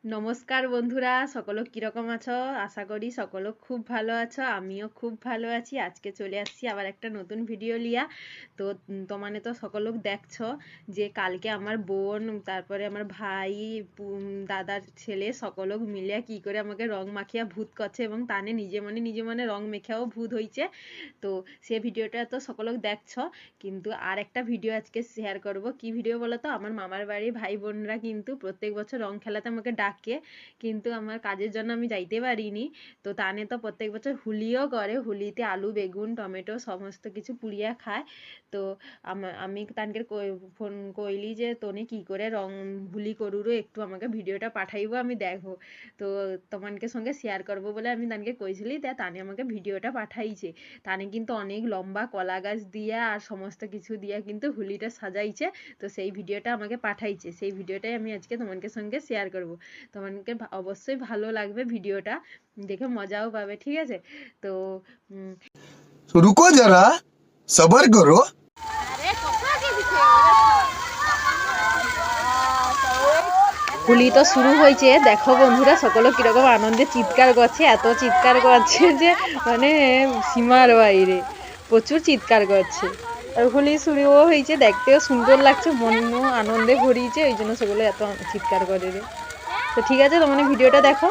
নমস্কার বন্ধুরা, সকল কিরকম আছো? আশা করি সকল খুব ভালো আছো। আমিও খুব ভালো আছি। আজকে চলে আসছি আবার একটা নতুন ভিডিও লিয়া। তো তোমানে তো সকল দেখছো যে কালকে আমার বোন, তারপরে আমার ভাই, দাদার ছেলে সকল মিলে কি করে আমাকে রং মাখিয়া ভূত করছে, এবং তানে নিজে মনে রং মেখাও ভূত হইছে। তো সে ভিডিওটা তো সকল দেখছো, কিন্তু আর একটা ভিডিও আজকে শেয়ার করব। কি ভিডিও বলো তো? আমার মামার বাড়ি ভাই বোনরা কিন্তু প্রত্যেক বছর রং খেলাতে আমাকে ডাকে, কিন্তু আমার কাজের জন্য আমি যাইতে পারিনি। তো তানে তো প্রত্যেক বছর হুলিও করে, হুলিতে আলু বেগুন টমেটো সমস্ত কিছু পুড়িয়া খায়। তো আমি তানকে ফোন কইলি যে তোনে কি করে রং হুলি করুরো, একটু আমাকে ভিডিওটা পাঠাইবো, আমি দেখবো। তো তোমানকে সঙ্গে শেয়ার করবো বলে আমি তানকে কইছিলি, তানে আমাকে ভিডিওটা পাঠাইছে। তানে কিন্তু অনেক লম্বা কলা গাছ দিয়া আর সমস্ত কিছু দিয়া কিন্তু হুলিটা সাজাইছে। তো সেই ভিডিওটা আমাকে পাঠাইছে, সেই ভিডিওটাই আমি আজকে তোমাদের সঙ্গে শেয়ার করব। তোমাকে অবশ্যই ভালো লাগবে, ভিডিওটা দেখে মজাও পাবে, ঠিক আছে? তো रुको जरा सबर करो। হোলি তো শুরু হয়েছে, দেখো বন্ধুরা সকলে কিরকম আনন্দে চিৎকার করছে, এত চিৎকার করছে যে মানে সীমার বাইরে, প্রচুর চিৎকার করছে। আর হোলি শুরুও হয়েছে, দেখতেও সুন্দর লাগছে, মনও আনন্দে ভরিয়েছে, ওই জন্য সেগুলো এত চিৎকার করে রে। তো ঠিক আছে, তোমরা ভিডিওটা দেখো।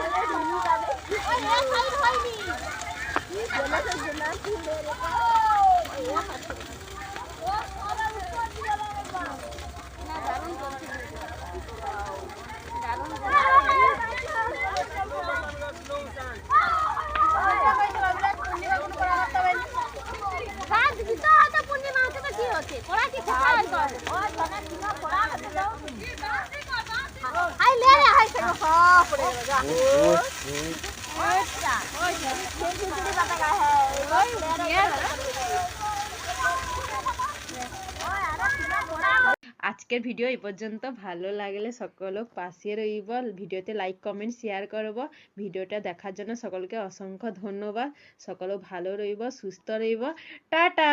আজকের ভিডিও এই পর্যন্ত। ভালো লাগলে সকল পাশে রইব, ভিডিওতে লাইক কমেন্ট শেয়ার করব। ভিডিওটা দেখার জন্য সকলকে অসংখ্য ধন্যবাদ। সকল ভালো রইব, সুস্থ রইব। টাটা।